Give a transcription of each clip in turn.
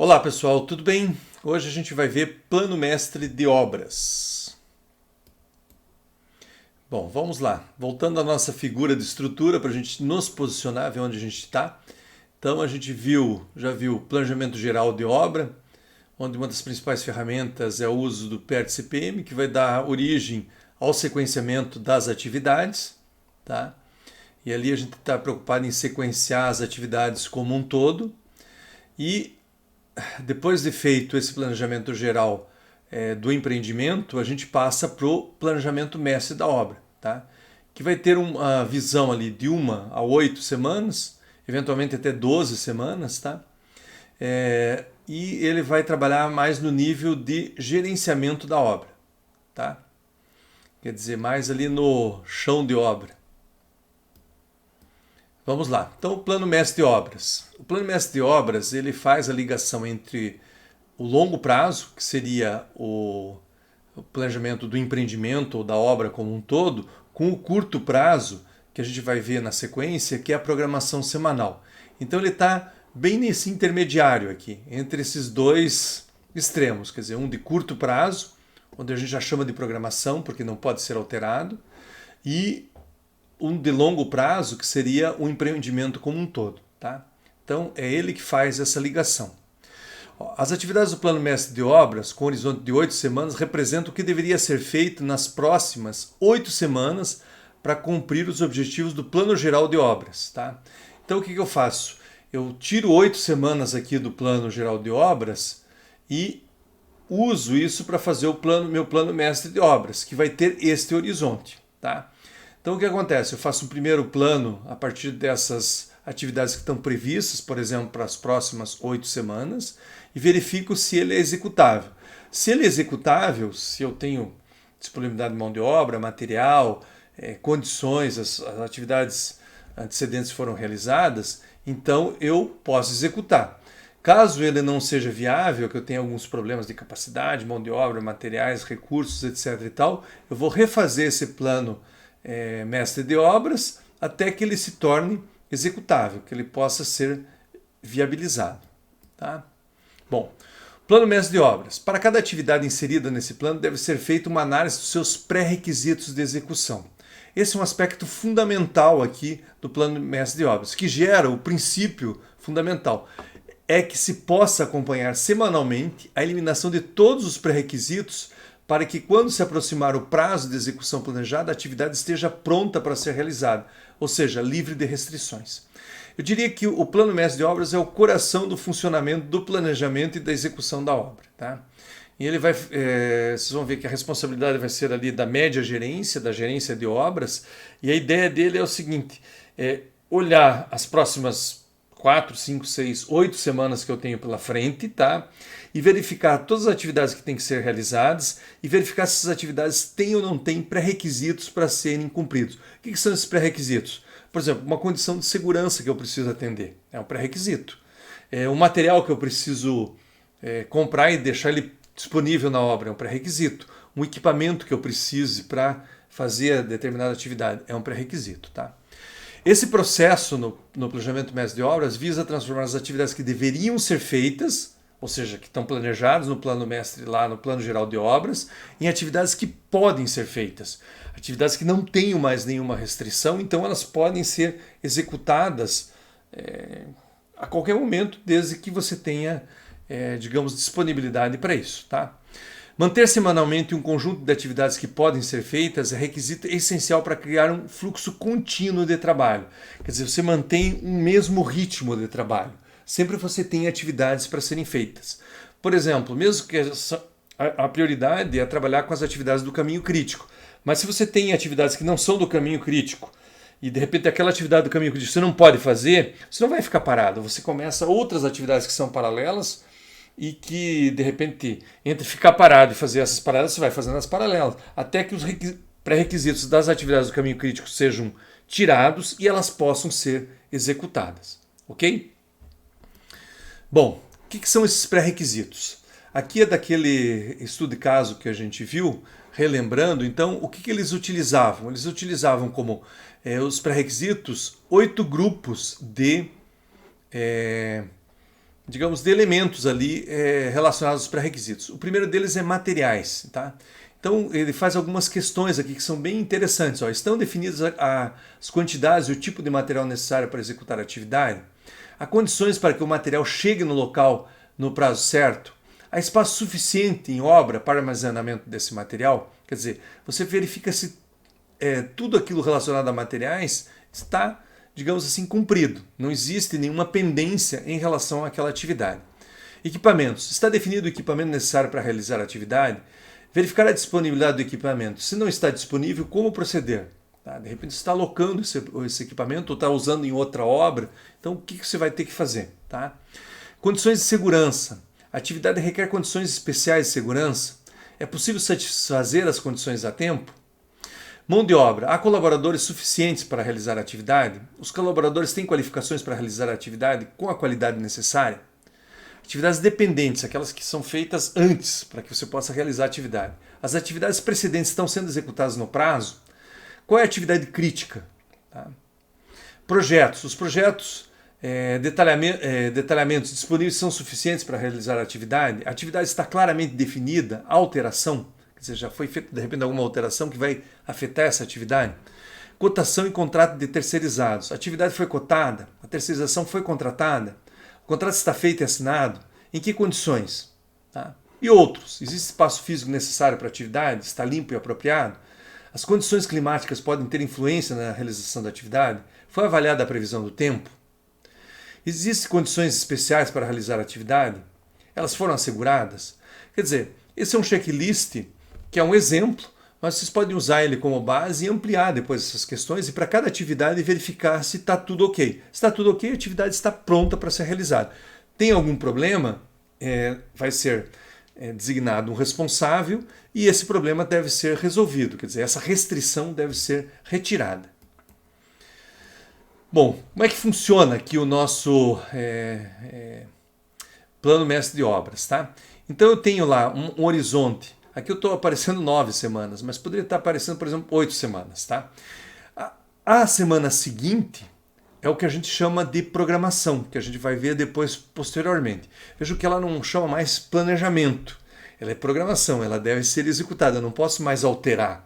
Olá pessoal, tudo bem? Hoje a gente vai ver plano mestre de obras. Bom, vamos lá. Voltando à nossa figura de estrutura para a gente nos posicionar, ver onde a gente está. Então a gente já viu o planejamento geral de obra, onde uma das principais ferramentas é o uso do PERT-CPM, que vai dar origem ao sequenciamento das atividades, tá? E ali a gente está preocupado em sequenciar as atividades como um todo. E depois de feito esse planejamento geral do empreendimento, a gente passa para o planejamento mestre da obra, tá? Que vai ter uma visão ali de 1 a 8 semanas, eventualmente até 12 semanas, tá? E ele vai trabalhar mais no nível de gerenciamento da obra, tá? Quer dizer, mais ali no chão de obra. Vamos lá. Então, o plano mestre de obras. O plano mestre de obras, ele faz a ligação entre o longo prazo, que seria o planejamento do empreendimento ou da obra como um todo, com o curto prazo, que a gente vai ver na sequência, que é a programação semanal. Então, ele está bem nesse intermediário aqui, entre esses dois extremos, quer dizer, um de curto prazo, onde a gente já chama de programação, porque não pode ser alterado, e um de longo prazo, que seria o empreendimento como um todo, tá? Então, é ele que faz essa ligação. As atividades do Plano Mestre de Obras, com horizonte de 8 semanas, representam o que deveria ser feito nas próximas 8 semanas para cumprir os objetivos do Plano Geral de Obras, tá? Então, o que eu faço? Eu tiro 8 semanas aqui do Plano Geral de Obras e uso isso para fazer meu Plano Mestre de Obras, que vai ter este horizonte, tá? Então, o que acontece? Eu faço um primeiro plano a partir dessas atividades que estão previstas, por exemplo, para as próximas 8 semanas, e verifico se ele é executável. Se ele é executável, se eu tenho disponibilidade de mão de obra, material, condições, as atividades antecedentes foram realizadas, então eu posso executar. Caso ele não seja viável, que eu tenha alguns problemas de capacidade, mão de obra, materiais, recursos, etc. e tal, eu vou refazer esse plano mestre de obras até que ele se torne executável, que ele possa ser viabilizado. Tá? Bom, plano mestre de obras. Para cada atividade inserida nesse plano deve ser feita uma análise dos seus pré-requisitos de execução. Esse é um aspecto fundamental aqui do plano mestre de obras, que gera o princípio fundamental. É que se possa acompanhar semanalmente a eliminação de todos os pré-requisitos para que, quando se aproximar o prazo de execução planejada, a atividade esteja pronta para ser realizada, ou seja, livre de restrições. Eu diria que o plano mestre de obras é o coração do funcionamento do planejamento e da execução da obra. Tá? E ele vai, vocês vão ver que a responsabilidade vai ser ali da média gerência, da gerência de obras, e a ideia dele é o seguinte, olhar as próximas 4, 5, 6, 8 semanas que eu tenho pela frente, tá? E verificar todas as atividades que têm que ser realizadas e verificar se essas atividades têm ou não têm pré-requisitos para serem cumpridos. O que são esses pré-requisitos? Por exemplo, uma condição de segurança que eu preciso atender, é um pré-requisito. Um material que eu preciso comprar e deixar ele disponível na obra, é um pré-requisito. Um equipamento que eu precise para fazer determinada atividade, é um pré-requisito, tá? Esse processo no planejamento mestre de obras visa transformar as atividades que deveriam ser feitas, ou seja, que estão planejadas no plano mestre lá no plano geral de obras, em atividades que podem ser feitas. Atividades que não tenham mais nenhuma restrição, então elas podem ser executadas a qualquer momento, desde que você tenha, digamos, disponibilidade para isso, tá? Manter semanalmente um conjunto de atividades que podem ser feitas é requisito essencial para criar um fluxo contínuo de trabalho. Quer dizer, você mantém um mesmo ritmo de trabalho. Sempre você tem atividades para serem feitas. Por exemplo, mesmo que a prioridade é trabalhar com as atividades do caminho crítico. Mas se você tem atividades que não são do caminho crítico e de repente aquela atividade do caminho crítico você não pode fazer, você não vai ficar parado. Você começa outras atividades que são paralelas e que, de repente, entre ficar parado e fazer essas paralelas, você vai fazendo as paralelas, até que os pré-requisitos das atividades do caminho crítico sejam tirados e elas possam ser executadas. Ok? Bom, o que são esses pré-requisitos? Aqui é daquele estudo de caso que a gente viu, relembrando, então, o que eles utilizavam? Eles utilizavam como os pré-requisitos 8 grupos de digamos, de elementos ali relacionados aos pré-requisitos. O primeiro deles é materiais, tá? Então ele faz algumas questões aqui que são bem interessantes. Ó. Estão definidas as quantidades e o tipo de material necessário para executar a atividade? Há condições para que o material chegue no local no prazo certo? Há espaço suficiente em obra para armazenamento desse material? Quer dizer, você verifica se tudo aquilo relacionado a materiais está, digamos assim, cumprido. Não existe nenhuma pendência em relação àquela atividade. Equipamentos. Está definido o equipamento necessário para realizar a atividade? Verificar a disponibilidade do equipamento. Se não está disponível, como proceder? Tá? De repente você está alocando esse equipamento ou está usando em outra obra, então o que você vai ter que fazer? Tá? Condições de segurança. A atividade requer condições especiais de segurança? É possível satisfazer as condições a tempo? Mão de obra. Há colaboradores suficientes para realizar a atividade? Os colaboradores têm qualificações para realizar a atividade com a qualidade necessária? Atividades dependentes, aquelas que são feitas antes para que você possa realizar a atividade. As atividades precedentes estão sendo executadas no prazo? Qual é a atividade crítica? Tá? Projetos. Os projetos, detalhamentos disponíveis são suficientes para realizar a atividade? A atividade está claramente definida? Há alteração? Quer dizer, já foi feita de repente alguma alteração que vai afetar essa atividade? Cotação e contrato de terceirizados. A atividade foi cotada? A terceirização foi contratada? O contrato está feito e assinado? Em que condições? Tá? E outros? Existe espaço físico necessário para a atividade? Está limpo e apropriado? As condições climáticas podem ter influência na realização da atividade? Foi avaliada a previsão do tempo? Existem condições especiais para realizar a atividade? Elas foram asseguradas? Quer dizer, esse é um checklist que é um exemplo, mas vocês podem usar ele como base e ampliar depois essas questões e para cada atividade verificar se está tudo ok. Se está tudo ok, a atividade está pronta para ser realizada. Tem algum problema? Vai ser designado um responsável e esse problema deve ser resolvido, quer dizer, essa restrição deve ser retirada. Bom, como é que funciona aqui o nosso plano mestre de obras, tá? Então eu tenho lá um horizonte. Aqui eu estou aparecendo 9 semanas, mas poderia estar aparecendo, por exemplo, 8 semanas, tá? A semana seguinte é o que a gente chama de programação, que a gente vai ver depois posteriormente. Veja que ela não chama mais planejamento, ela é programação, ela deve ser executada, eu não posso mais alterar,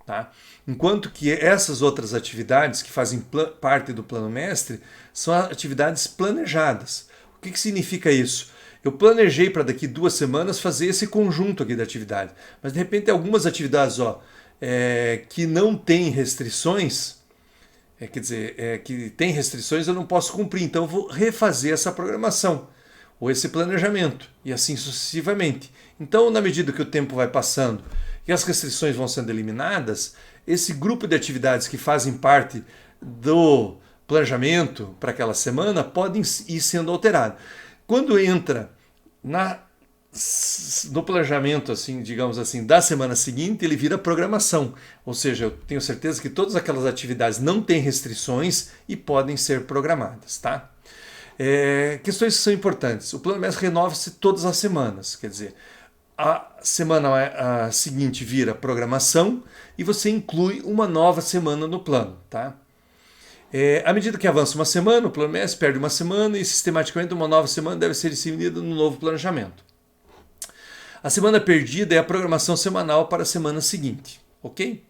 tá? Enquanto que essas outras atividades que fazem parte do plano mestre são atividades planejadas. O que significa isso? Eu planejei para daqui 2 semanas fazer esse conjunto aqui de atividades, mas de repente algumas atividades que não têm restrições, quer dizer, que tem restrições eu não posso cumprir, então eu vou refazer essa programação ou esse planejamento e assim sucessivamente. Então, na medida que o tempo vai passando e as restrições vão sendo eliminadas, esse grupo de atividades que fazem parte do planejamento para aquela semana podem ir sendo alterados. Quando entra no planejamento, assim, digamos assim, da semana seguinte, ele vira programação. Ou seja, eu tenho certeza que todas aquelas atividades não têm restrições e podem ser programadas, tá? Questões que são importantes. O plano mestre renova-se todas as semanas, quer dizer, a semana seguinte vira programação e você inclui uma nova semana no plano, tá? À medida que avança uma semana, o plano mestre perde uma semana e sistematicamente uma nova semana deve ser inserida no novo planejamento. A semana perdida é a programação semanal para a semana seguinte, ok?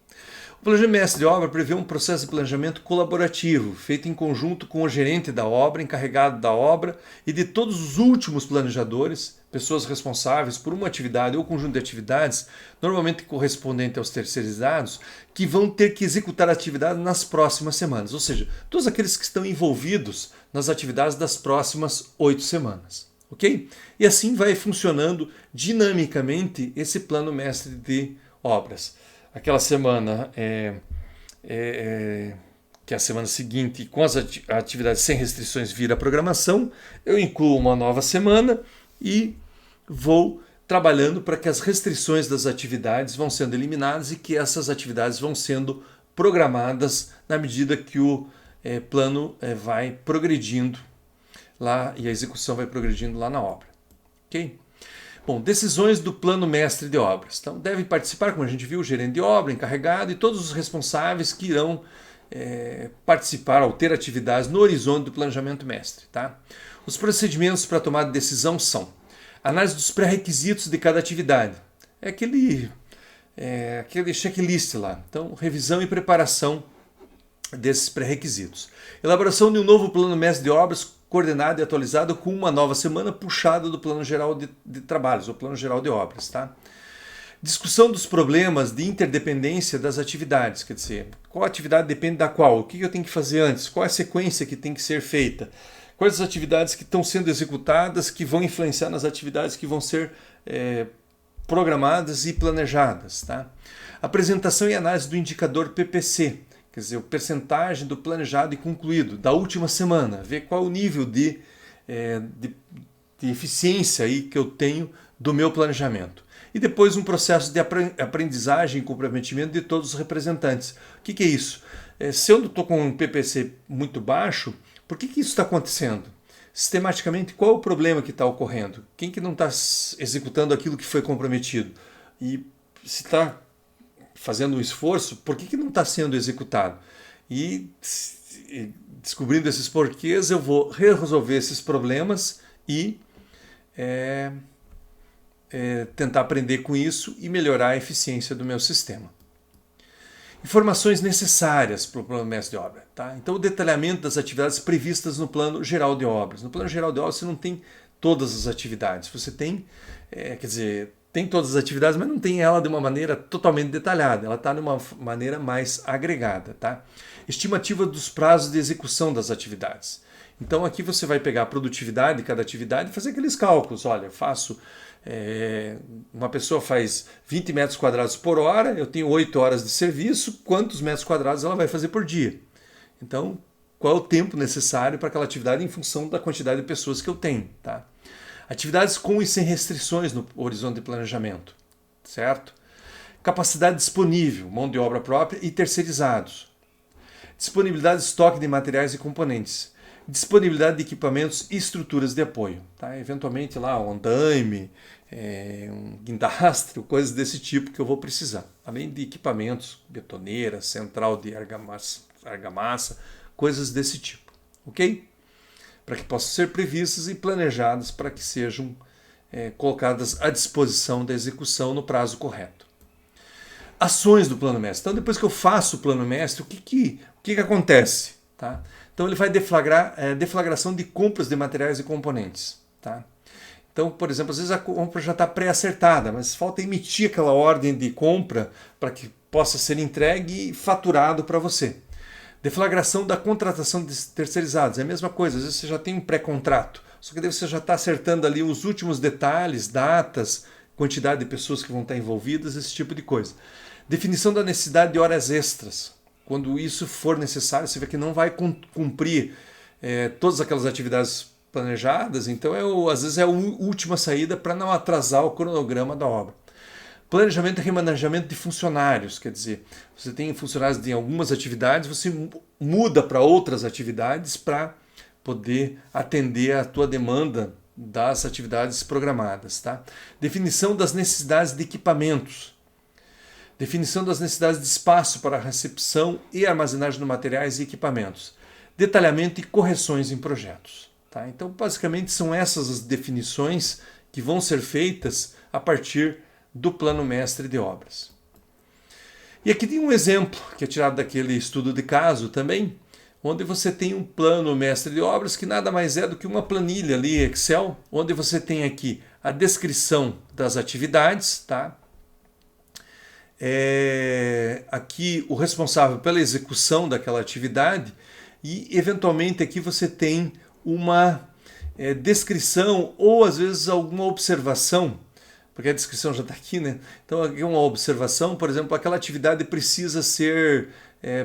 O planejamento mestre de obra prevê um processo de planejamento colaborativo, feito em conjunto com o gerente da obra, encarregado da obra e de todos os últimos planejadores, pessoas responsáveis por uma atividade ou conjunto de atividades, normalmente correspondente aos terceirizados, que vão ter que executar a atividade nas próximas semanas. Ou seja, todos aqueles que estão envolvidos nas atividades das próximas 8 semanas. Ok? E assim vai funcionando dinamicamente esse plano mestre de obras. Aquela semana que é a semana seguinte, com as atividades sem restrições vira programação, eu incluo uma nova semana e vou trabalhando para que as restrições das atividades vão sendo eliminadas e que essas atividades vão sendo programadas na medida que o plano vai progredindo lá e a execução vai progredindo lá na obra. Ok? Bom, decisões do plano mestre de obras. Então, devem participar, como a gente viu, o gerente de obra, encarregado e todos os responsáveis que irão participar ou ter atividades no horizonte do planejamento mestre. Tá? Os procedimentos para tomar de decisão são análise dos pré-requisitos de cada atividade. É aquele checklist lá. Então, revisão e preparação desses pré-requisitos. Elaboração de um novo plano mestre de obras coordenado e atualizado com uma nova semana puxada do plano geral de trabalhos, ou plano geral de obras. Tá? Discussão dos problemas de interdependência das atividades, quer dizer, qual atividade depende da qual, o que eu tenho que fazer antes, qual é a sequência que tem que ser feita, quais as atividades que estão sendo executadas que vão influenciar nas atividades que vão ser programadas e planejadas. Tá? Apresentação e análise do indicador PPC, quer dizer, a percentagem do planejado e concluído da última semana, ver qual o nível de eficiência aí que eu tenho do meu planejamento. E depois um processo de aprendizagem e comprometimento de todos os representantes. O que é isso? Se eu estou com um PPC muito baixo, por que isso está acontecendo? Sistematicamente, qual é o problema que está ocorrendo? Quem que não está executando aquilo que foi comprometido? E se está fazendo um esforço, por que não está sendo executado? E descobrindo esses porquês, eu vou resolver esses problemas e tentar aprender com isso e melhorar a eficiência do meu sistema. Informações necessárias para o plano mestre de obra. Tá? Então, o detalhamento das atividades previstas no plano geral de obras. No plano geral de obras você não tem todas as atividades. Você tem, tem todas as atividades, mas não tem ela de uma maneira totalmente detalhada. Ela está de uma maneira mais agregada. Tá? Estimativa dos prazos de execução das atividades. Então, aqui você vai pegar a produtividade de cada atividade e fazer aqueles cálculos. Olha, eu faço... uma pessoa faz 20 metros quadrados por hora, eu tenho 8 horas de serviço, quantos metros quadrados ela vai fazer por dia? Então, qual é o tempo necessário para aquela atividade em função da quantidade de pessoas que eu tenho? Tá? Atividades com e sem restrições no horizonte de planejamento, certo? Capacidade disponível, mão de obra própria e terceirizados. Disponibilidade de estoque de materiais e componentes. Disponibilidade de equipamentos e estruturas de apoio. Tá? Eventualmente lá um andaime, um guindastro, coisas desse tipo que eu vou precisar. Além de equipamentos, betoneira, central de argamassa, coisas desse tipo. Ok? Para que possam ser previstas e planejadas para que sejam colocadas à disposição da execução no prazo correto. Ações do plano mestre. Então, depois que eu faço o plano mestre, o que acontece? Tá? Então ele vai deflagrar deflagração de compras de materiais e componentes. Tá? Então, por exemplo, às vezes a compra já está pré-acertada, mas falta emitir aquela ordem de compra para que possa ser entregue e faturado para você. Deflagração da contratação de terceirizados. É a mesma coisa, às vezes você já tem um pré-contrato, só que daí você já está acertando ali os últimos detalhes, datas, quantidade de pessoas que vão estar envolvidas, esse tipo de coisa. Definição da necessidade de horas extras. Quando isso for necessário, você vê que não vai cumprir todas aquelas atividades planejadas, então às vezes é a última saída para não atrasar o cronograma da obra. Planejamento e remanejamento de funcionários, quer dizer, você tem funcionários de algumas atividades, você muda para outras atividades para poder atender a tua demanda das atividades programadas. Tá? Definição das necessidades de equipamentos. Definição das necessidades de espaço para a recepção e armazenagem de materiais e equipamentos. Detalhamento e correções em projetos. Tá? Então, basicamente, são essas as definições que vão ser feitas a partir do plano mestre de obras. E aqui tem um exemplo que é tirado daquele estudo de caso também, onde você tem um plano mestre de obras que nada mais é do que uma planilha ali Excel, onde você tem aqui a descrição das atividades, tá? Aqui o responsável pela execução daquela atividade e eventualmente aqui você tem uma descrição ou às vezes alguma observação, porque a descrição já está aqui, né? Então aqui uma observação, por exemplo, aquela atividade precisa ser,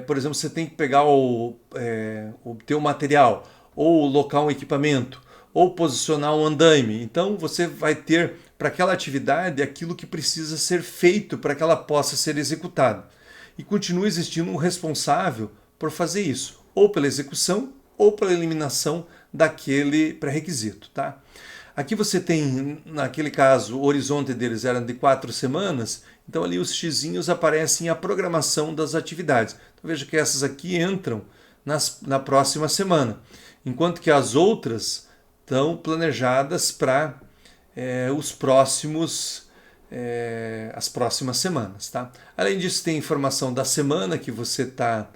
por exemplo, você tem que pegar obter o material, ou locar um equipamento, ou posicionar um andaime. Então você vai ter para aquela atividade aquilo que precisa ser feito para que ela possa ser executada. E continua existindo um responsável por fazer isso, ou pela execução ou pela eliminação daquele pré-requisito. Tá? Aqui você tem, naquele caso, o horizonte deles era de 4 semanas, Então ali os xizinhos aparecem a programação das atividades. Então veja que essas aqui entram na próxima semana, enquanto que as outras estão planejadas para as próximas semanas. Tá? Além disso, tem informação da semana que você está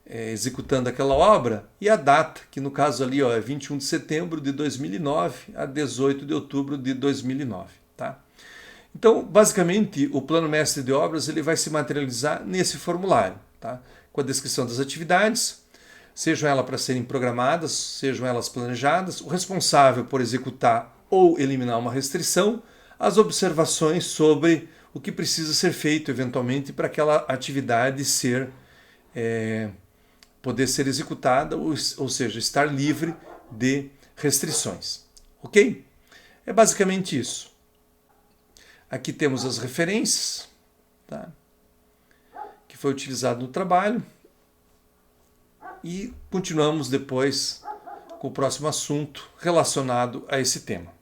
executando aquela obra e a data, que no caso ali é 21 de setembro de 2009 a 18 de outubro de 2009. Tá? Então, basicamente, o Plano Mestre de Obras ele vai se materializar nesse formulário, tá? Com a descrição das atividades, sejam elas para serem programadas, sejam elas planejadas, o responsável por executar ou eliminar uma restrição, as observações sobre o que precisa ser feito eventualmente para aquela atividade poder ser executada, ou seja, estar livre de restrições. Ok? É basicamente isso. Aqui temos as referências, tá? Que foi utilizado no trabalho. E continuamos depois com o próximo assunto relacionado a esse tema.